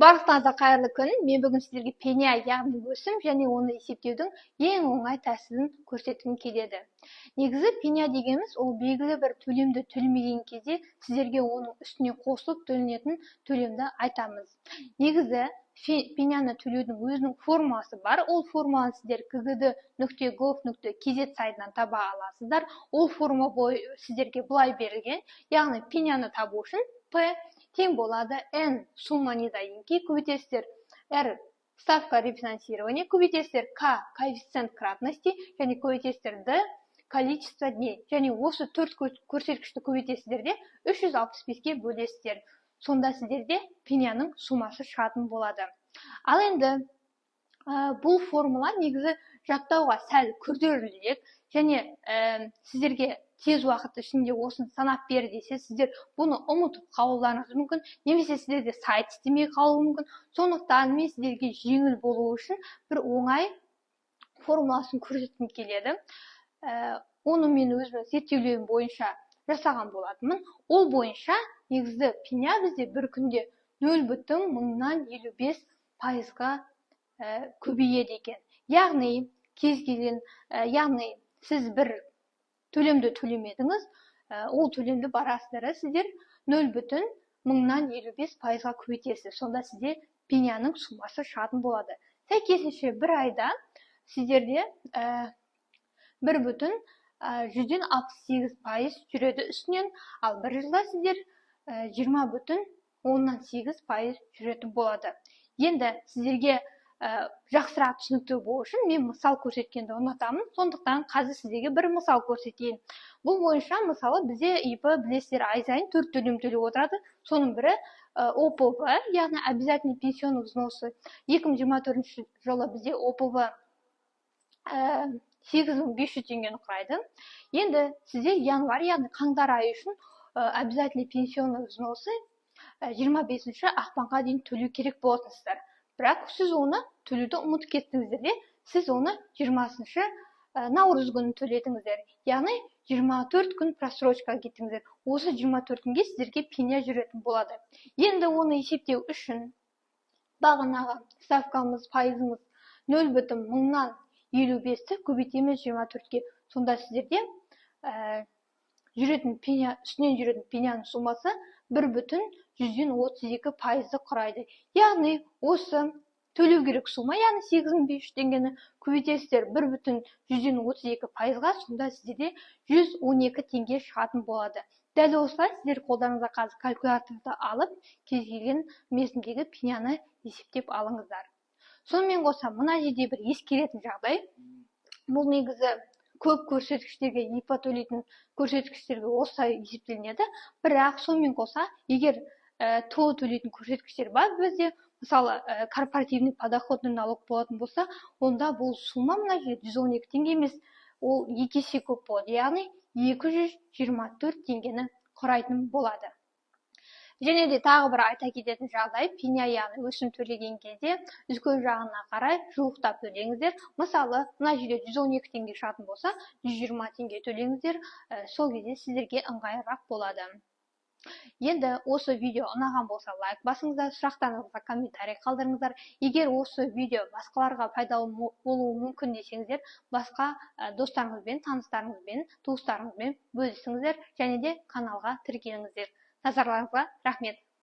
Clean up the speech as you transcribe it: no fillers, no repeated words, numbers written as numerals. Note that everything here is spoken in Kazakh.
Барлықтарыңызға қайырлы күн. Мен бүгін сіздерге пеня, яғни өсім және оны есептеудің ең оңай тәсілін көрсеткім келеді. Негізі пеня дегеніміз ол белгілі бір төлемді төлемеген кезде сіздерге оның үстіне қосылып төленетін төлемді айтамыз. Негізі пеняны төлеудің өзінің формасы бар. Ол форманы сіздер kgd.gov.kz сайтынан таба аласыздар. Ол форма сіздерге былай берілген. Яғни пеняны табу үшін P тең болады N сумма недоимки, көбейтесіздер R ставка рефинансирования, көбейтесіздер K коэффициент кратности, және көбейтесіздер D количество дней. Және осы төрт көрсеткішті көбейтесіздерде 365-ке бөлесіздер. Сонда сіздерде пеняның суммасы шығатын болады. Ал енді бұл формула негізі жаттауға сәл күрделірек, және сіздерге тез уақыт ішінде осын санап бер десе, сіздер бұны ұмытып қалуларыңыз мүмкін, немесе сіздерде сайт істемей қалуы мүмкін. Сондықтан мен сіздерге жеңіл болу үшін бір оңай формуласын көрсеткім келеді. Оны мен өзімнің зерттеулерім бойынша жасаған болатынмын. Ол бойынша негізі пеня бізде бір күнде 0,055%-ға көбейеді екен. Яғни сіз бір төлемді төлемедіңіз, ол төлемді барасыздар, сіздер 0,055%-ға көбейтесіз. Сонда сізде пеняның суммасы шығатын болады. Сәйкесінше бір айда сіздерде 1,168% жүреді үстінен, ал бір жылда сіздер 20,8% жүретін болады. Енді сіздерге жақсырақ түсінікті болу үшін мен мысал көрсеткенді ұнатамын. Сондықтан қазір сіздерге бір мысал көрсетейін. Бұл бойынша мысалы бізде ИП білесіздер ай сайын 4 төлем төлеп отырады. Соның бірі ОПВ, яғни обязательный пенсионный взносы. 2024 жылы бізде ОПВ 8500 теңгені құрайды. Енді сізде январь, яғни қаңтар айы үшін обязательный пенсионный взносы 25 ақпанға дейін төлеу керек болатынсыздар. Бірақ сіз оны төлеуді ұмытып кеттіңіздер, сіз оны 20 наурыз күні төледіңіздер. Яғни 24 күн просрочка кеттіңіздер. Осы 24 күнге сіздерге пеня жүретін болады. Енді оны есептеу үшін бағанағы ставкамыз, пайызымыз 0,055-ті көбейтеміз 24-ке. Сонда сіздерде үстінен жүретін пеняның суммасы 1,132%-ді құрайды. Яғни осы төлеу керек сумма, яғни 8500 теңгені көбейтесіздер 1,132%-ға, сонда сіздерде 112 теңге шығатын болады. Дәл осылай сіздер қолдарыңызға қазір калькуляторды алып, кез келген мерзімдегі пеняны есептеп алыңыздар. Сонымен қоса, мына жерде бір ескеретін жағдай. Бұл негізі көп көрсеткіштерге, ИП төлейтін көрсеткіштерге осылай есептелінеді. Бірақ сонымен қоса, егер толы төлейтін көрсеткіштер бар бізде, мысалы корпоративный подоходный налог болатын болса, онда бұл сумма мына жерде 112 теңге емес, ол 2 есе көп болады, яғни 224 теңгені құрайтын болады. Және де тағы бір айта кететін жағдай, пеня яғни өсім төлеген кезде үлкен жағына қарай жуықтап төлеңіздер. Мысалы, мына жерде 112 теңге шығатын болса, 120 теңге төлеңіздер, сол кезде сіздерге ыңғайлырақ болады. Енді осы видео ұнаған болса, лайк басыңыздар, сұрақтарыңызға комментарий қалдырыңыздар. Егер осы видео басқаларға пайдалы болуы мүмкін десеңіздер, басқа достарыңызбен, таныстарыңызбен, туыстарыңызбен бөлісіңіздер, және де каналға тіркеліңіздер. Назарларыңызға рахмет.